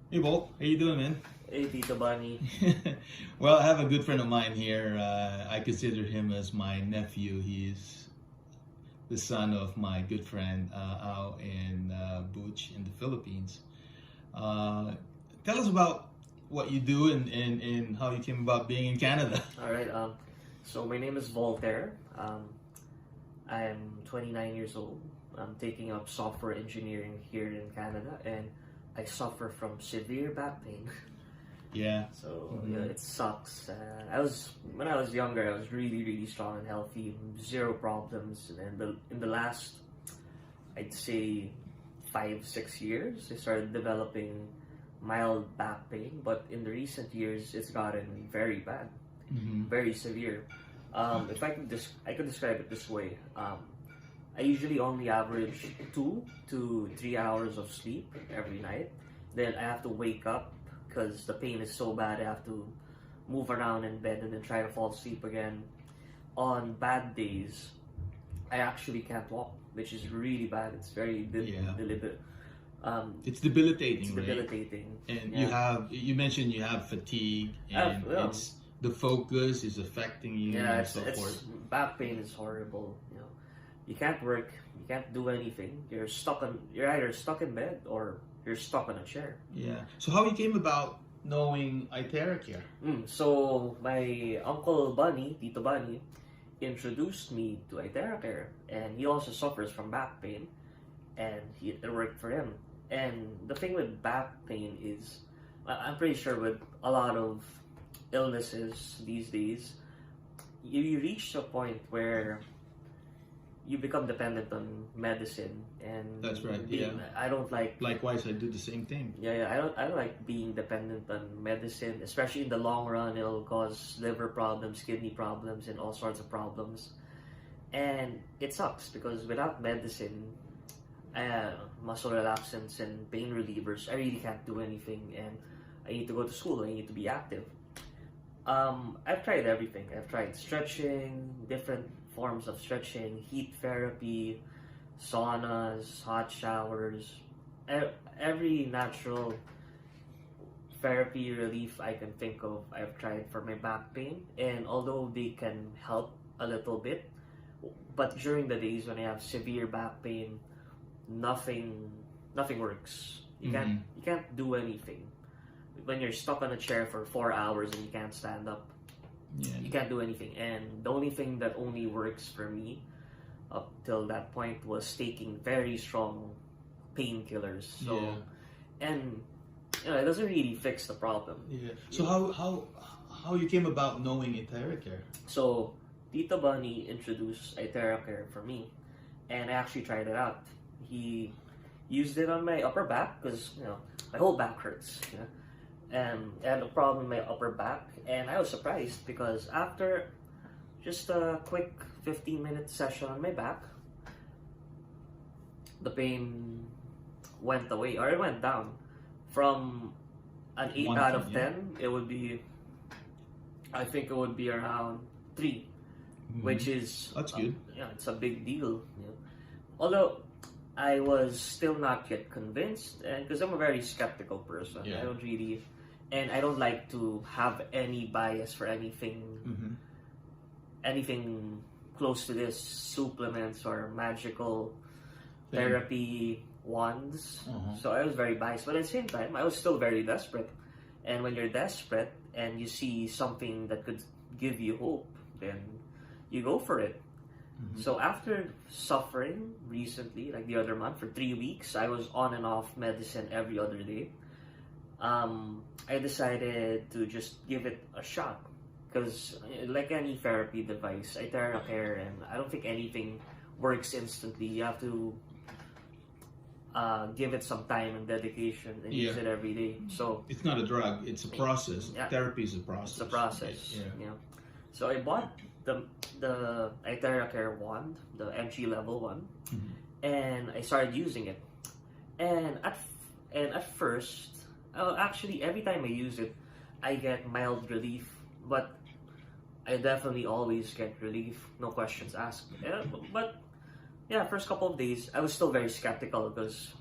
Hey Bolt, how you doing, man? Hey, Tito Bunny. Well, I have a good friend of mine here. I consider him as my nephew. He's the son of my good friend Ao and Butch in the Philippines. Uh, Tell us about what you do and how you came about being in Canada. All right. So my name is Voltaire. I'm 29 years old. I'm taking up software engineering here in Canada, and I suffer from severe back pain. Yeah. So yeah, it sucks. When I was younger, I was really strong and healthy, zero problems. And then in the last, I'd say 5 6 years, I started developing mild back pain. But in the recent years, it's gotten very bad, very severe. If I could describe it this way. I usually only average 2 to 3 hours of sleep every night. Then I have to wake up because the pain is so bad. I have to move around in bed and then try to fall asleep again. On bad days, I actually can't walk, which is really bad. It's very deliberate. It's debilitating, It's right? debilitating. And Yeah. you mentioned you have fatigue, and it's the focus is affecting you Yeah, and so forth. back pain is horrible. You can't work, you can't do anything. You're either stuck in bed or you're stuck on a chair. Yeah. So how you came about knowing iTeracare? So my uncle Bunny, Tito Bunny, introduced me to iTeracare, and he also suffers from back pain, and it worked for him. And the thing with back pain is, I'm pretty sure with a lot of illnesses these days, you reach a point where you become dependent on medicine, and That's right. Yeah. I don't like. Likewise, I do the same thing. Yeah, I don't like being dependent on medicine, especially in the long run. It'll cause liver problems, kidney problems, and all sorts of problems. And it sucks because without medicine, muscle relaxants and pain relievers, I really can't do anything. And I need to go to school. I need to be active. I've tried everything. I've tried stretching, different forms of stretching, heat therapy, saunas, hot showers, every natural therapy relief I can think of, I've tried for my back pain. And although they can help a little bit, but during the days when I have severe back pain, nothing works. You can't do anything. When you're stuck on a chair for 4 hours and you can't stand up, you can't do anything. And the only thing that only works for me up till that point was taking very strong painkillers. So, and it doesn't really fix the problem. Yeah. So how you came about knowing iTeracare? So Tito Bunny introduced iTeracare for me, and I actually tried it out. He used it on my upper back because my whole back hurts. And I had a problem in my upper back, and I was surprised because after just a quick 15-minute session on my back, the pain went away, or it went down from an 8 out of 10. It would be, I think it would be around 3, which is that's good. It's a big deal. Although I was still not yet convinced, and because I'm a very skeptical person, I don't like to have any bias for anything close to this, supplements or magical therapy wands. So I was very biased, but at the same time, I was still very desperate. And when you're desperate and you see something that could give you hope, then you go for it. So after suffering recently, like the other month, for 3 weeks, I was on and off medicine every other day. I decided to just give it a shot because, like any therapy device, iTeracare, and I don't think anything works instantly. You have to give it some time and dedication and use it every day. So it's not a drug; it's a process. Therapy is a process. It's a process. So I bought the iTeracare wand, the entry level one, and I started using it. And at first, actually, every time I use it, I get mild relief, but I definitely always get relief, no questions asked. But first couple of days, I was still very skeptical because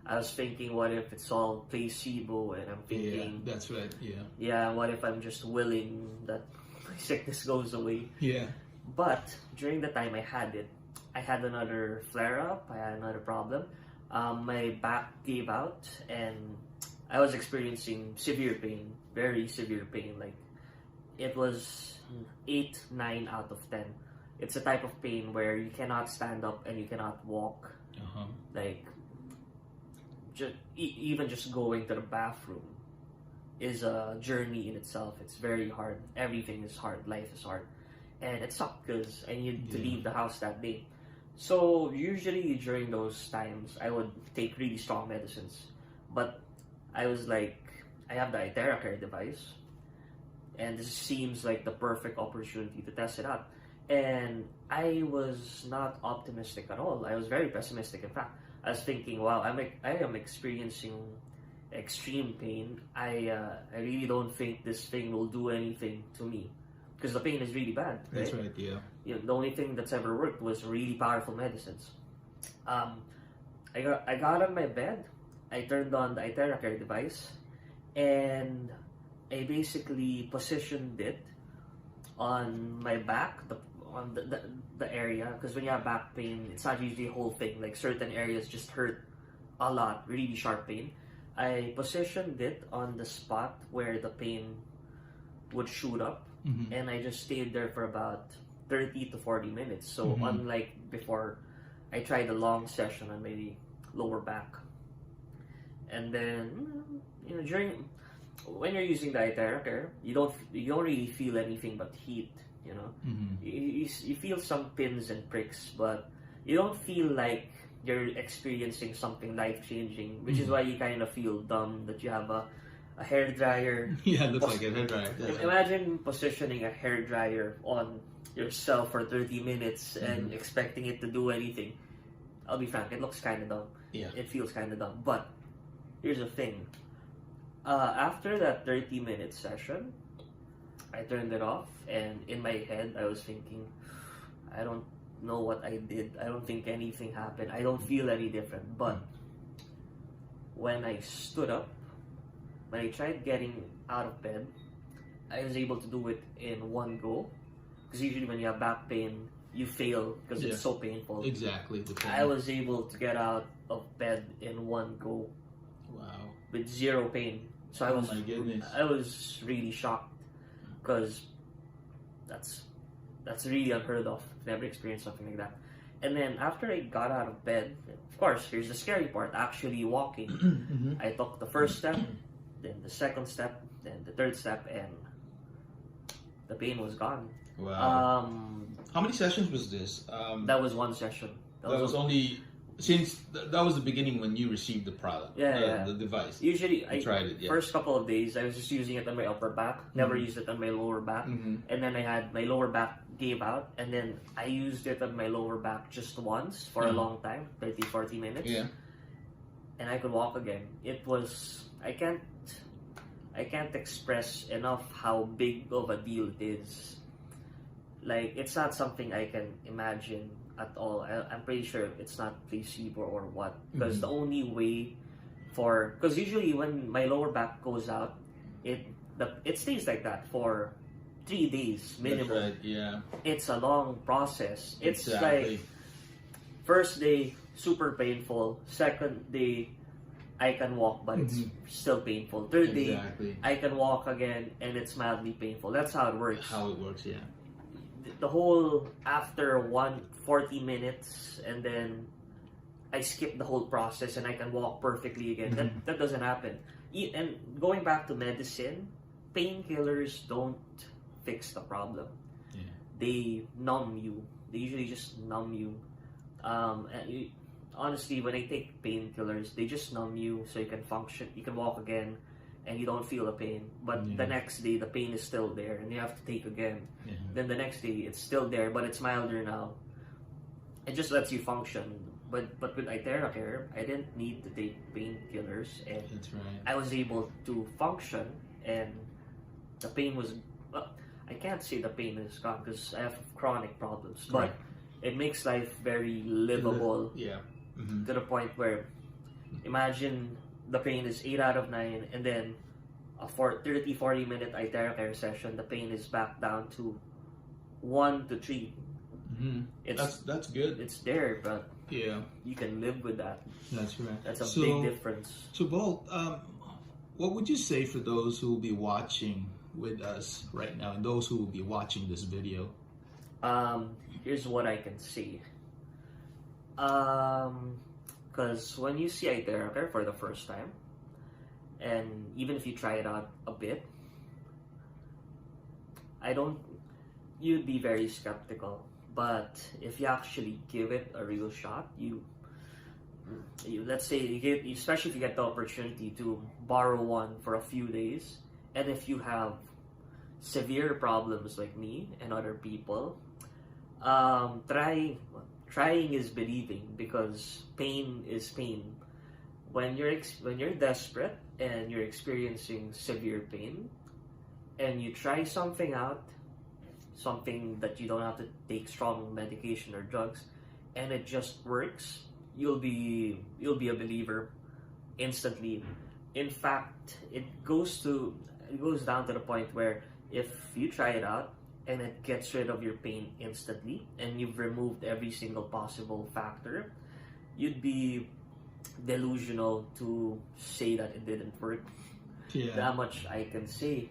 I was thinking, what if it's all placebo? And I'm thinking, Yeah, that's right. yeah, what if I'm just willing that my sickness goes away? Yeah. But during the time I had it, I had another flare-up. I had another problem. My back gave out, and I was experiencing severe pain, very severe pain. Like, it was 8, 9 out of 10. It's a type of pain where you cannot stand up and you cannot walk. Like, even just going to the bathroom is a journey in itself. It's very hard. Everything is hard. Life is hard. And it sucked because I needed to leave the house that day. So usually during those times, I would take really strong medicines. But I was like, I have the iTeracare device, and this seems like the perfect opportunity to test it out. And I was not optimistic at all. I was very pessimistic. In fact, I was thinking, wow, I am experiencing extreme pain. I really don't think this thing will do anything to me, because the pain is really bad. Right? That's right. Yeah. The only thing that's ever worked was really powerful medicines. I got on my bed. I turned on the iTeracare device, and I basically positioned it on my back, on the area, because when you have back pain, it's not usually a whole thing. Like, certain areas just hurt a lot, really sharp pain. I positioned it on the spot where the pain would shoot up, and I just stayed there for about 30 to 40 minutes. So unlike before, I tried a long session on my lower back. And then, when you're using the iTeracare, you don't really feel anything but heat. You feel some pins and pricks, but you don't feel like you're experiencing something life-changing, which is why you kind of feel dumb that you have a hair dryer. Yeah, it looks like a hair dryer. Imagine positioning a hair dryer on yourself for 30 minutes and expecting it to do anything. I'll be frank, it looks kind of dumb. Yeah. It feels kind of dumb. But here's the thing. After that 30-minute session, I turned it off, and in my head, I was thinking, I don't know what I did. I don't think anything happened. I don't feel any different. But when I stood up, when I tried getting out of bed, I was able to do it in one go. Because usually when you have back pain, you fail because it's so painful. Exactly. I was able to get out of bed in one go. Wow. With zero pain. So I was really shocked, because that's really unheard of. I've never experienced something like that. And then after I got out of bed, of course, here's the scary part, actually walking. I took the first step, then the second step, then the third step, and the pain was gone. Wow. How many sessions was this? That was one session. That was only... Since that was the beginning when you received the product, the device. Usually, I tried it. Yeah. First couple of days, I was just using it on my upper back. Never used it on my lower back. And then I had my lower back gave out, and then I used it on my lower back just once for a long time, 30, 40 minutes. Yeah. And I could walk again. It was I can't express enough how big of a deal it is. Like, it's not something I can imagine at all. I'm pretty sure it's not placebo or what, because the only way because usually when my lower back goes out, it stays like that for 3 days minimum. That's right. Yeah. It's a long process. It's exactly. like, first day super painful, second day I can walk but it's still painful, third day I can walk again and it's mildly painful. That's how it works. Yeah. The whole, after 40 minutes, and then I skip the whole process and I can walk perfectly again. That doesn't happen. And going back to medicine, painkillers don't fix the problem. Yeah. They numb you. They usually just numb you. Honestly, when I take painkillers, they just numb you so you can function, you can walk again, and you don't feel the pain. But the next day, the pain is still there, and you have to take again. Then the next day, it's still there, but it's milder now. It just lets you function. But with iTeracare, I didn't need to take painkillers, and that's right. I was able to function, and the pain was... I can't say the pain is gone because I have chronic problems, but it makes life very livable. Yeah. To the point where Imagine the pain is 8 out of 9, and then a 30-40 minute iTeracare session, the pain is back down to 1 to 3. That's good. It's there, but Yeah, you can live with that. that's right. That's a big difference. So, Bolt, what would you say for those who will be watching with us right now and those who will be watching this video? Here's what I can say. Because when you see iTeracare for the first time, and even if you try it out a bit, you'd be very skeptical. But if you actually give it a real shot, you let's say especially if you get the opportunity to borrow one for a few days, and if you have severe problems like me and other people, trying is believing, because pain is pain. When you're desperate and you're experiencing severe pain, and you try something out, something that you don't have to take strong medication or drugs, and it just works, you'll be a believer instantly. In fact, it goes down to the point where if you try it out and it gets rid of your pain instantly, and you've removed every single possible factor, you'd be delusional to say that it didn't work. Yeah. That much I can say.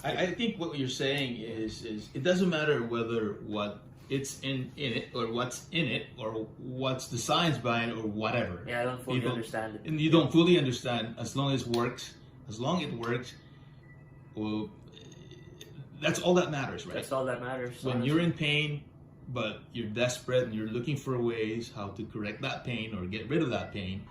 I think what you're saying is it doesn't matter whether what it's in it or what's in it or what's the science behind it or whatever. Yeah, I don't fully understand it. And you don't fully understand, as long as it works, well, that's all that matters, right? That's all that matters. When you're in pain, but you're desperate and you're looking for ways how to correct that pain or get rid of that pain.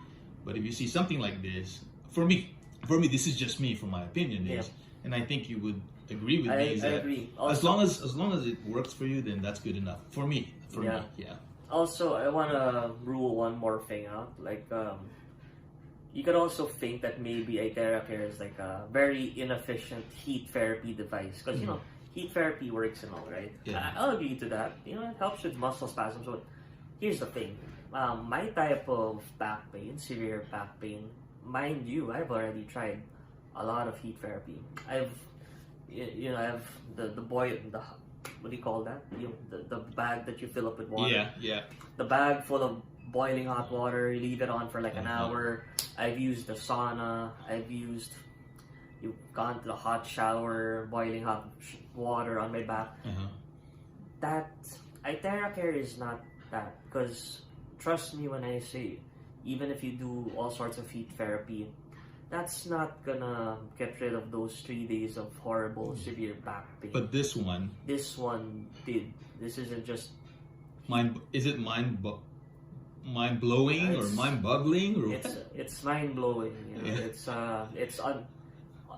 But if you see something like this, for me, this is just me, from my opinion, is, and I think you would agree with me. I agree. Also, as long as it works for you, then that's good enough for me. Yeah. Also, I want to rule one more thing out. Like, you could also think that maybe iTeracare is like a very inefficient heat therapy device, because heat therapy works and all, right? Yeah. I'll agree to that. It helps with muscle spasms. But here's the thing: my type of back pain, severe back pain, mind you, I've already tried a lot of heat therapy. I've the what do you call that? The bag that you fill up with water. Yeah. The bag full of boiling hot water. You leave it on for like an hour. I've used the sauna. You've gone to the hot shower, boiling hot water on my back. That iTeracare is not that, because trust me when I say, even if you do all sorts of heat therapy, that's not gonna get rid of those 3 days of horrible, severe back pain. But this one did. This isn't just is it mind blowing or mind boggling, or it's mind blowing.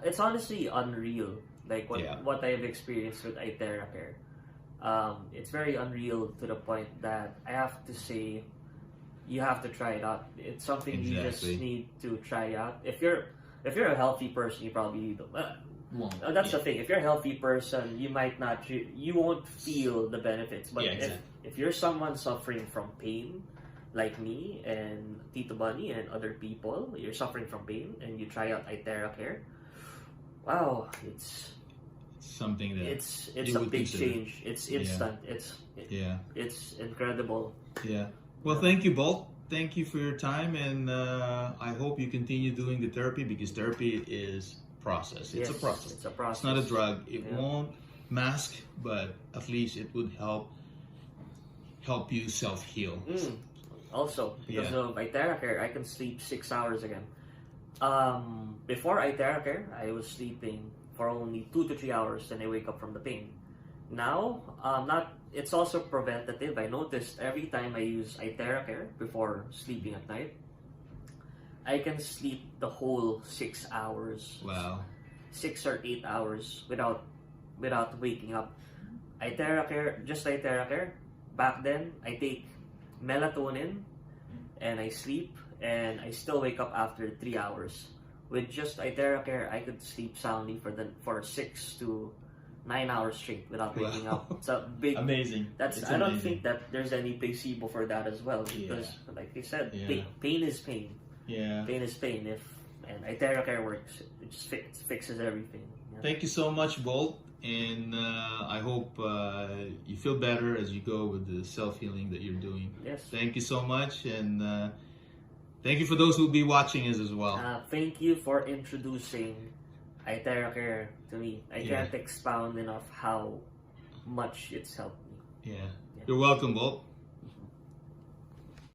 It's honestly unreal. Like what I've experienced with iTeracare. It's very unreal to the point that I have to say, you have to try it out. It's something you just need to try out. If you're a healthy person, you probably don't. That's the thing. If you're a healthy person, you might not. You won't feel the benefits. But if you're someone suffering from pain, like me and Tito Bunny and other people, you're suffering from pain and you try out iTeracare, wow, it's something that it's a big change. It's instant. It's incredible. Yeah. Well, thank you, Bolt. Thank you for your time, and I hope you continue doing the therapy, because therapy is process. It's a process. It's a process. It's not a drug. It won't mask, but at least it would help you self-heal. Also, because of iTeracare, I can sleep 6 hours again. Before iTeracare, I was sleeping for only 2 to 3 hours, then I wake up from the pain. Now, it's also preventative. I noticed every time I use iTeracare before sleeping at night, I can sleep the whole 6 hours. Wow. 6 or 8 hours without waking up. iTeracare, back then, I take melatonin and I sleep, and I still wake up after 3 hours. With just iTeracare, I could sleep soundly for 6 to 9 hours straight without waking Wow. up. It's a big. Amazing. That's It's I don't amazing. think that there's any placebo for that as well, because like you said, Yeah. pain is pain. Yeah. Pain is pain. And iTeracare works, it just fixes everything. Yeah. Thank you so much, Bolt, and I hope you feel better as you go with the self-healing that you're doing. Yes. Thank you so much, and thank you for those who'll be watching us as well. Thank you for introducing iTeracare to me. I can't expound enough how much it's helped me. Yeah. You're welcome, Bolt.